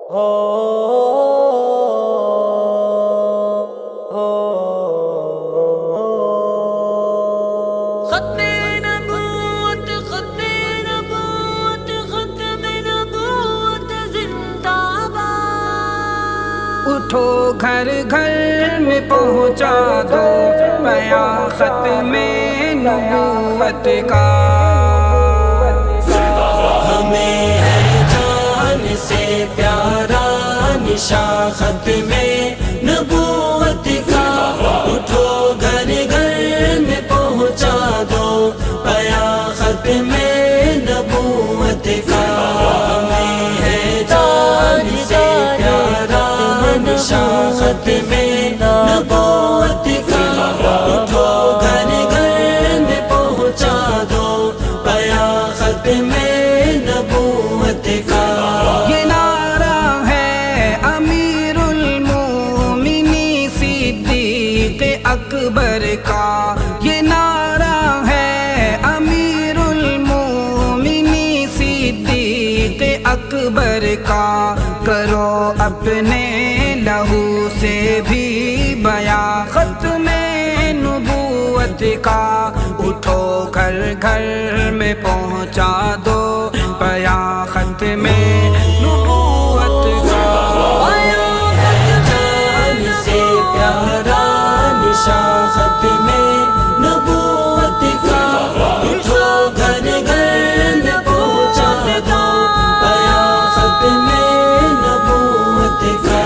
اٹھو گھر گھر میں پہنچا دو بیان ختم نبوت کا، ہمیں ہے جان سے پیارا نشان ختم نبوت کا۔ اٹھو گھر گھر میں پہنچا دو بیان ختم نبوت کا، ہمیں ہے جان سے پیارا نشان ختم نبوت کا۔ اٹھو گھر گھر میں پہنچا دو بیان ختم نبوت کا۔ یہ نعرہ ہے امیر المومنین صدیق اکبر کا، یہ نعرہ ہے امیر المومنین صدیق اکبر کا۔ کرو اپنے لہو سے بھی بیان ختم نبوت کا، اٹھو گھر گھر میں پہنچا دو بیان ختم نبوت کا۔ جان سے پیارا نشان ختم نبوت کا، اٹھو گھر گھر میں پہنچا دو بیان ختم نبوت کا،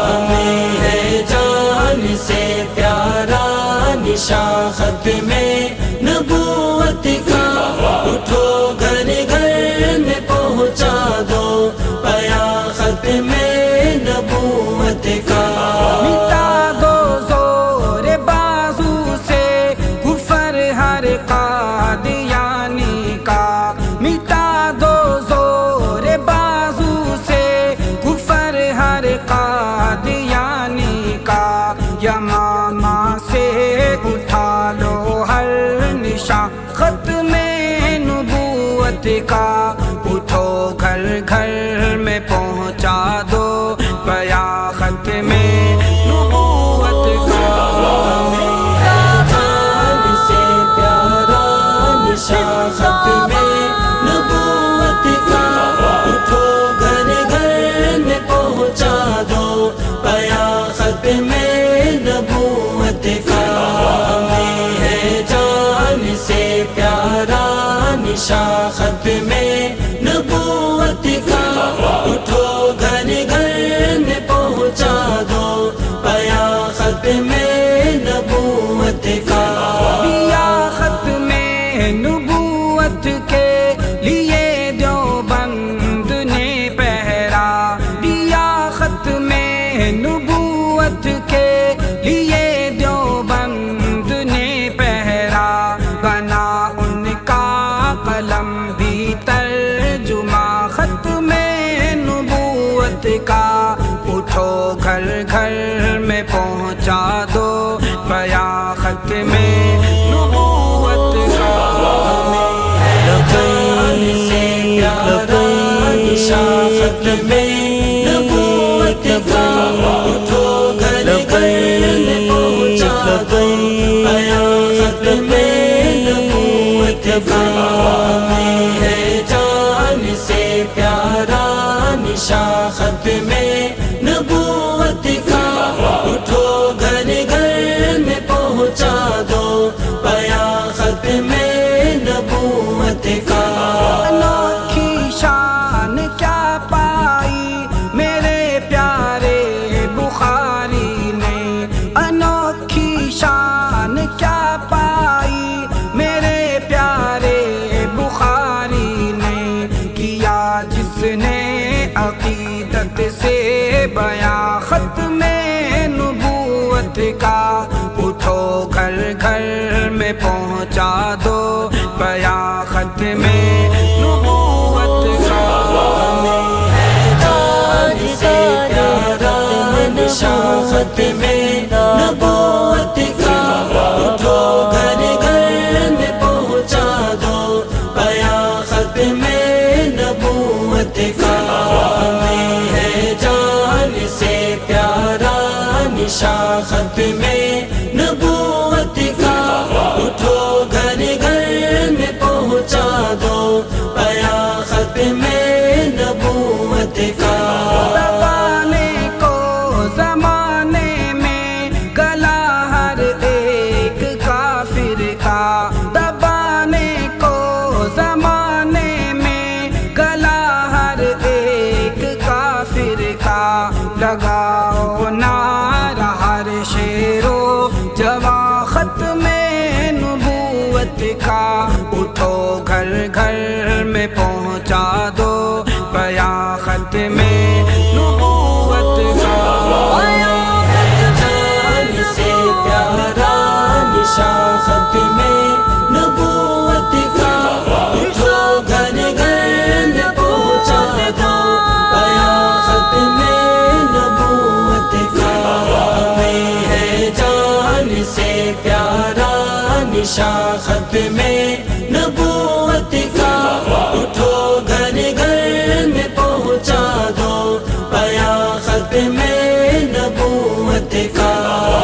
ہمیں ہے جان سے پیارا نشان ختم نبوت کا۔ اٹھو گھر گھر میں پہنچا دو بیان ختم نبوت کا۔ مٹا دو زور بازو سے کفر ہر قادیانی کا، مٹا دو زور بازو سے کفر ہر قادیانی کا۔ یمامہ سے اٹھا لو ہر نشان ختم نبوت کا، اٹھو گھر گھر میں پہنچا دو بیان ختم نبوت کا۔ جان سے پیارا نشان ختم نبوت کا، اٹھو گھر گھر میں پہنچا دو بیان ختم نبوت کا، ہمیں ہے جان سے پیارا نشان ختم نبوت کا۔ اٹھو گھر گھر میں پہنچا دو بیان ختم نبوت کا۔ دیا ختم نبوت کے لیے دیوبند نے پہرا، دیا ختم نبوت کے لیے دیوبند نے پہرا، بنا ان کا قلم بھی ترجمہ ختم نبوت کا، اٹھو گھر گھر میں پہنچا دو بیان ختم نبوت کا۔ جان سے پیارا نشان ختم نبوت کا، اٹھو گھر گھر میں پہنچا دو بیان ختم نبوت کا، ہمیں ہے جان سے پیارا نشان ختم نبوت کا۔ اٹھو گھر گھر میں پہنچا دو بیان ختم نبوت کا۔ انوکھی شان کیا پائی میرے پیارے بخاری نے، انوکھی شان کیا پائی میرے پیارے بخاری نے، کیا جس نے عقیدت سے بیان ختم نبوت کا، اٹھو گھر گھر میں پہنچا دو بیان ختم نبوت کا۔ جان سے پیارا نشان ختم نبوت کا، اٹھو گھر گھر میں پہنچا دو بیان ختم نبوت کا، ہمیں ہے ختم نبوت کا اٹھو گھر گھر میں پہنچا دو پیا ختم نبوت کا دبانے کو زمانے میں گلا ہر ایک کافر کا دبانے کو زمانے میں گلا ہر ایک کافر کا لگاؤ نعرہ ہر شیر و جواں ختم نبوت کا اٹھو گھر گھر میں پہنچا دو پیا ختم نبوت کا جان سے پیارا نشان ختم نبوت کا اٹھو گھر گھر میں پہنچا دو پیا ختم نبوت کا ہمیں ہے جان سے پیارا نشان ختم نبوت کا اٹھو گھر گھر میں پہنچا دو پیا ختم نبوت کا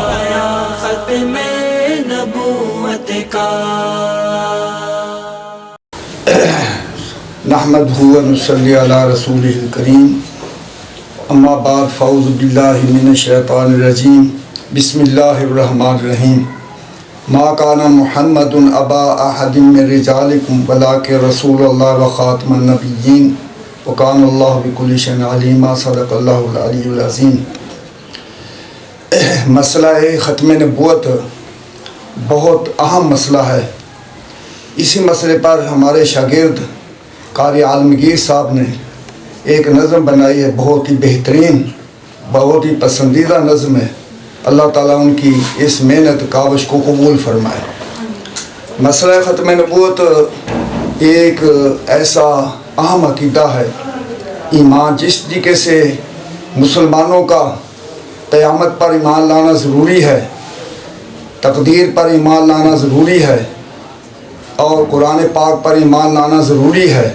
پیا ختم نبوت کا نحمدہ و نصلی علی رسولہ الکریم اما بعد فاعوذ باللہ من الشیطان الرجیم بسم اللہ الرحمن الرحیم ما کان محمد ابا احد من رجالکم ولکن رسول اللہ و خاتم النبیین وکان اللہ بکل شیء علیما صدق اللہ العلی العظیم۔ مسئلہ ختم نبوت بہت اہم مسئلہ ہے۔ اسی مسئلے پر ہمارے شاگرد قاری عالمگیر صاحب نے ایک نظم بنائی ہے، بہت ہی بہترین، بہت ہی پسندیدہ نظم ہے۔ اللہ تعالیٰ ان کی اس محنت کاوش کو قبول فرمائے۔ مسئلہ ختم نبوت ایک ایسا اہم عقیدہ ہے، ایمان جس طریقے سے مسلمانوں کا قیامت پر ایمان لانا ضروری ہے، تقدیر پر ایمان لانا ضروری ہے اور قرآن پاک پر ایمان لانا ضروری ہے،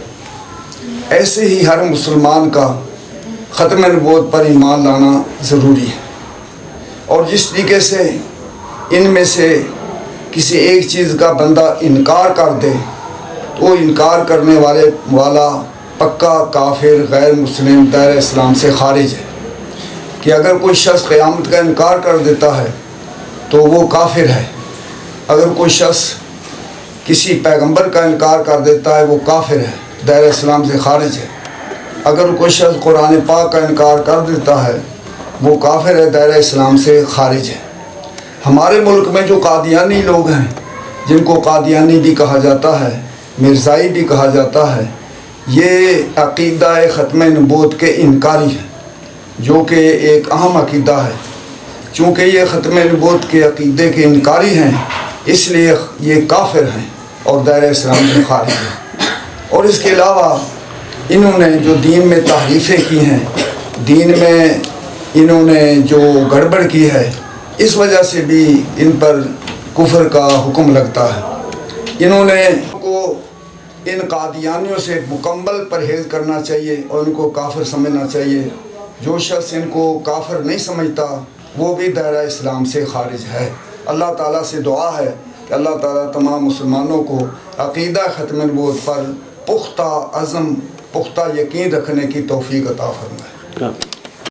ایسے ہی ہر مسلمان کا ختم نبوت پر ایمان لانا ضروری ہے۔ اور جس طریقے سے ان میں سے کسی ایک چیز کا بندہ انکار کر دے تو وہ انکار کرنے والا پکا کافر غیر مسلم دائرہ اسلام سے خارج ہے، کہ اگر کوئی شخص قیامت کا انکار کر دیتا ہے تو وہ کافر ہے، اگر کوئی شخص کسی پیغمبر کا انکار کر دیتا ہے وہ کافر ہے، دائرہ اسلام سے خارج ہے، اگر کوئی شخص قرآن پاک کا انکار کر دیتا ہے وہ کافر ہے، دائرہ اسلام سے خارج ہے۔ ہمارے ملک میں جو قادیانی لوگ ہیں، جن کو قادیانی بھی کہا جاتا ہے، مرزائی بھی کہا جاتا ہے، یہ عقیدہ ختم نبوت کے انکاری ہیں، جو کہ ایک اہم عقیدہ ہے۔ چونکہ یہ ختم نبوت کے عقیدے کے انکاری ہیں اس لیے یہ کافر ہیں اور دائرہ اسلام سے خارج ہیں۔ اور اس کے علاوہ انہوں نے جو دین میں تحریفیں کی ہیں، دین میں انہوں نے جو گڑبڑ کی ہے، اس وجہ سے بھی ان پر کفر کا حکم لگتا ہے۔ انہوں نے کو ان قادیانیوں سے مکمل پرہیز کرنا چاہیے اور ان کو کافر سمجھنا چاہیے۔ جو شخص ان کو کافر نہیں سمجھتا وہ بھی دائرہ اسلام سے خارج ہے۔ اللہ تعالیٰ سے دعا ہے کہ اللہ تعالیٰ تمام مسلمانوں کو عقیدہ ختم نبوت پر پختہ عزم، پختہ یقین رکھنے کی توفیق عطا فرمائے۔